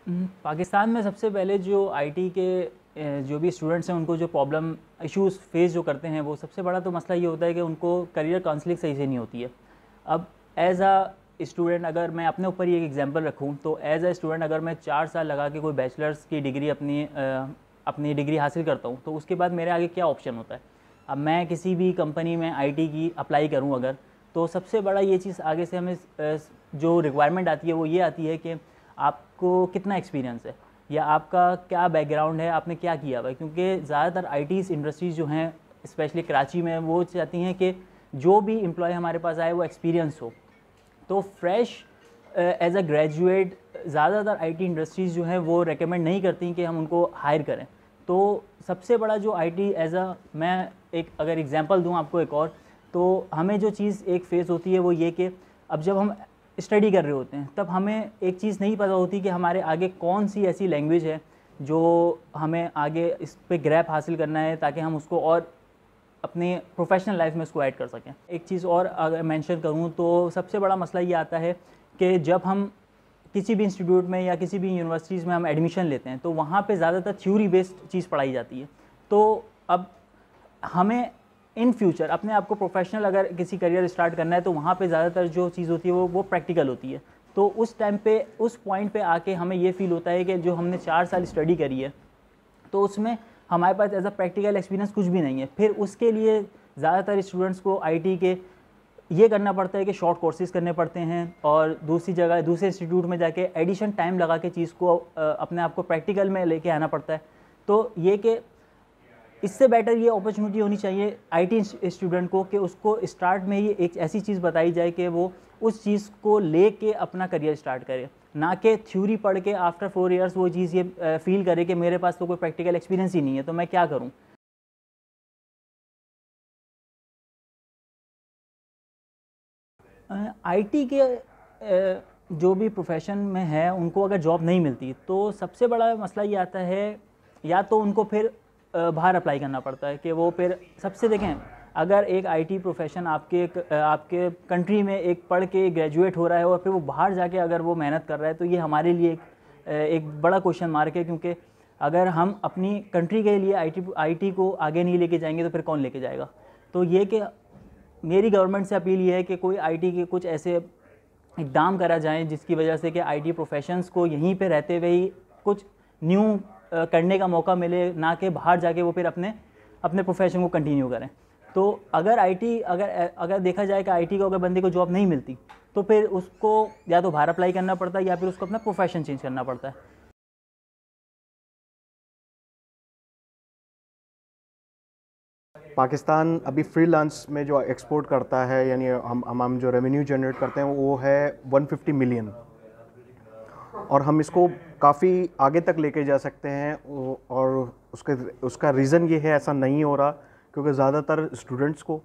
पाकिस्तान में सबसे पहले जो आईटी के जो भी स्टूडेंट्स हैं उनको जो प्रॉब्लम इश्यूज़ फेस जो करते हैं, वो सबसे बड़ा तो मसला ये होता है कि उनको करियर काउंसलिंग सही से नहीं होती है। अब एज़ अ स्टूडेंट अगर मैं अपने ऊपर ही एक एग्जांपल रखूं, तो एज़ अ स्टूडेंट अगर मैं 4 साल लगा के कोई बैचलर्स की डिग्री अपनी डिग्री हासिल करता हूं, तो उसके बाद मेरे आगे क्या ऑप्शन होता है। अब मैं किसी भी कंपनी में आईटी की अप्लाई करूं अगर, तो सबसे बड़ा ये चीज़ आगे से हमें जो रिक्वायरमेंट आती है वो ये आती है कि आपको कितना एक्सपीरियंस है या आपका क्या बैकग्राउंड है, आपने क्या किया हुआ है। क्योंकि ज़्यादातर आईटी इंडस्ट्रीज़ जो हैं स्पेशली कराची में, वो चाहती हैं कि जो भी एम्प्लॉय हमारे पास आए वो एक्सपीरियंस हो। तो फ्रेश एज अ ग्रेजुएट ज़्यादातर आईटी इंडस्ट्रीज़ जो हैं वो रेकमेंड नहीं करती कि हम उनको हायर करें। तो सबसे बड़ा जो आईटी मैं एक अगर एग्जांपल दूं आपको एक और, तो हमें जो चीज़ एक फेस होती है वो ये कि अब जब हम स्टडी कर रहे होते हैं तब हमें एक चीज़ नहीं पता होती कि हमारे आगे कौन सी ऐसी लैंग्वेज है जो हमें आगे इस पे ग्रैप हासिल करना है, ताकि हम उसको और अपने प्रोफेशनल लाइफ में इसको ऐड कर सकें। एक चीज़ और अगर मेंशन करूं तो सबसे बड़ा मसला ये आता है कि जब हम किसी भी इंस्टीट्यूट में या किसी भी यूनिवर्सिटीज़ में हम एडमिशन लेते हैं, तो वहाँ पे ज़्यादातर थ्योरी बेस्ड चीज़ पढ़ाई जाती है। तो अब हमें इन फ्यूचर अपने आप को प्रोफेशनल अगर किसी करियर स्टार्ट करना है, तो वहाँ पे ज़्यादातर जो चीज़ होती है वो प्रैक्टिकल होती है। तो उस टाइम पे उस पॉइंट पे आके हमें ये फील होता है कि जो हमने 4 साल स्टडी करी है, तो उसमें हमारे पास एज अ प्रैक्टिकल एक्सपीरियंस कुछ भी नहीं है। फिर उसके लिए ज़्यादातर स्टूडेंट्स को आईटी के ये करना पड़ता है कि शॉर्ट कोर्सेज़ करने पड़ते हैं और दूसरी जगह दूसरे इंस्टीट्यूट में जाके एडिशन टाइम लगा के चीज़ को अपने आप को प्रैक्टिकल में लेके आना पड़ता है। तो ये कि इससे बेटर ये अपॉर्चुनिटी होनी चाहिए आईटी स्टूडेंट को कि उसको स्टार्ट में ही एक ऐसी चीज़ बताई जाए कि वो उस चीज़ को लेके अपना करियर स्टार्ट करे, ना कि थ्योरी पढ़ के आफ्टर 4 इयर्स वो चीज़ ये फील करे कि मेरे पास तो कोई प्रैक्टिकल एक्सपीरियंस ही नहीं है, तो मैं क्या करूँ। आईटी के जो भी प्रोफेशन में है उनको अगर जॉब नहीं मिलती, तो सबसे बड़ा मसला ये आता है, या तो उनको फिर बाहर अप्लाई करना पड़ता है कि वो फिर सबसे देखें, अगर एक आईटी प्रोफेशन आपके कंट्री में एक पढ़ के ग्रेजुएट हो रहा है और फिर वो बाहर जाके अगर वो मेहनत कर रहा है, तो ये हमारे लिए एक बड़ा क्वेश्चन मार्क है। क्योंकि अगर हम अपनी कंट्री के लिए आईटी को आगे नहीं लेके जाएंगे, तो फिर कौन लेके जाएगा। तो ये कि मेरी गवर्नमेंट से अपील ये है कि कोई आईटी के कुछ ऐसे इकदाम करा जाएं जिसकी वजह से कि आईटी प्रोफेशंस को यहीं पे रहते हुए ही कुछ न्यू करने का मौका मिले, ना कि बाहर जाके वो फिर अपने अपने प्रोफेशन को कंटिन्यू करें। तो अगर आईटी अगर अगर देखा जाए कि आईटी को अगर बंदे को जॉब नहीं मिलती, तो फिर उसको या तो बाहर अप्लाई करना पड़ता है या फिर उसको अपना प्रोफेशन चेंज करना पड़ता है। पाकिस्तान अभी फ्रीलांस में जो एक्सपोर्ट करता है, यानी हम जो रेवेन्यू जनरेट करते हैं वो है 150 मिलियन, और हम इसको काफ़ी आगे तक लेके जा सकते हैं। और उसका रीज़न ये है ऐसा नहीं हो रहा क्योंकि ज़्यादातर स्टूडेंट्स को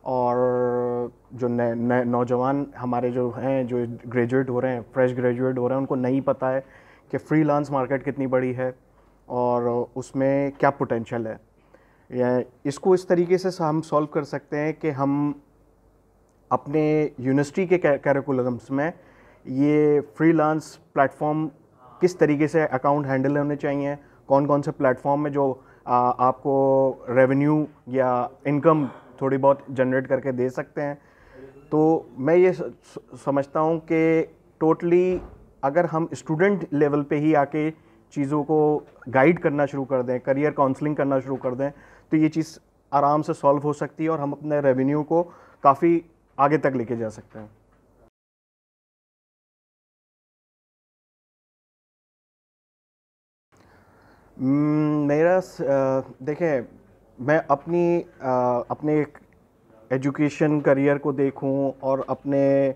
और जो नए नौजवान हमारे जो हैं, जो ग्रेजुएट हो रहे हैं, फ्रेश ग्रेजुएट हो रहे हैं, उनको नहीं पता है कि फ्रीलांस मार्केट कितनी बड़ी है और उसमें क्या पोटेंशियल है। या इसको इस तरीके से हम सॉल्व कर सकते हैं कि हम अपने यूनिवर्सिटी के कैरिकुलम्स में ये फ्रीलांस प्लेटफॉर्म किस तरीके से अकाउंट हैंडल होने चाहिए, कौन कौन से प्लेटफॉर्म में जो आपको रेवेन्यू या इनकम थोड़ी बहुत जनरेट करके दे सकते हैं। तो मैं ये समझता हूँ कि टोटली अगर हम स्टूडेंट लेवल पे ही आके चीज़ों को गाइड करना शुरू कर दें, करियर काउंसलिंग करना शुरू कर दें, तो ये चीज़ आराम से सॉल्व हो सकती है और हम अपने रेवेन्यू को काफ़ी आगे तक लेके जा सकते हैं। देखें, मैं अपने एजुकेशन करियर को देखूं और अपने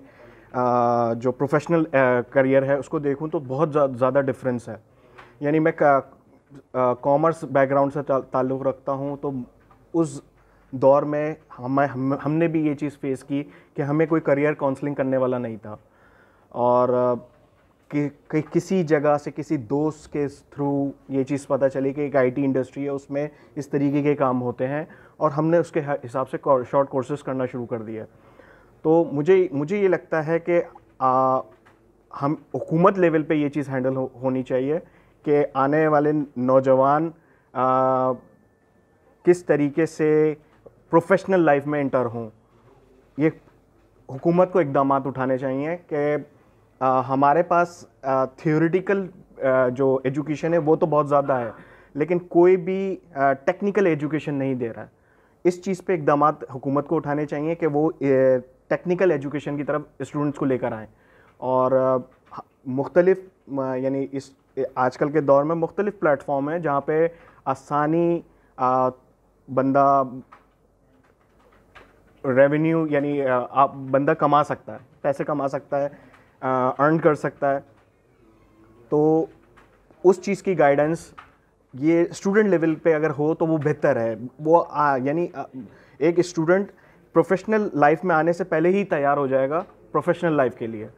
जो प्रोफेशनल करियर है उसको देखूं तो बहुत ज़्यादा डिफरेंस है। यानी मैं कॉमर्स बैकग्राउंड से ताल्लुक़ रखता हूं, तो उस दौर में हमने भी ये चीज़ फेस की कि हमें कोई करियर काउंसलिंग करने वाला नहीं था, और किसी जगह से किसी दोस्त के थ्रू ये चीज़ पता चली कि एक आईटी इंडस्ट्री है, उसमें इस तरीके के काम होते हैं, और हमने उसके हिसाब से शॉर्ट कोर्सेज करना शुरू कर दिया। तो मुझे ये लगता है कि हम हुकूमत लेवल पे ये चीज़ हैंडल होनी चाहिए कि आने वाले नौजवान किस तरीके से प्रोफेशनल लाइफ में इंटर हों। ये हुकूमत को इक़दाम उठाने चाहिए कि हमारे पास थियोरेटिकल जो एजुकेशन है वो तो बहुत ज़्यादा है, लेकिन कोई भी टेक्निकल एजुकेशन नहीं दे रहा है। इस चीज़ पे इक़दाम हुकूमत को उठाने चाहिए कि वो टेक्निकल एजुकेशन की तरफ स्टूडेंट्स को लेकर आएँ। और मुख्तलिफ यानी इस आजकल के दौर में मुख्तलिफ प्लेटफॉर्म हैं जहाँ पे आसानी बंदा रेवेन्यू यानी आप बंदा कमा सकता है, पैसे कमा सकता है, अर्न कर सकता है। तो उस चीज़ की गाइडेंस ये स्टूडेंट लेवल पे अगर हो तो वो बेहतर है। वो यानी एक स्टूडेंट प्रोफेशनल लाइफ में आने से पहले ही तैयार हो जाएगा प्रोफेशनल लाइफ के लिए।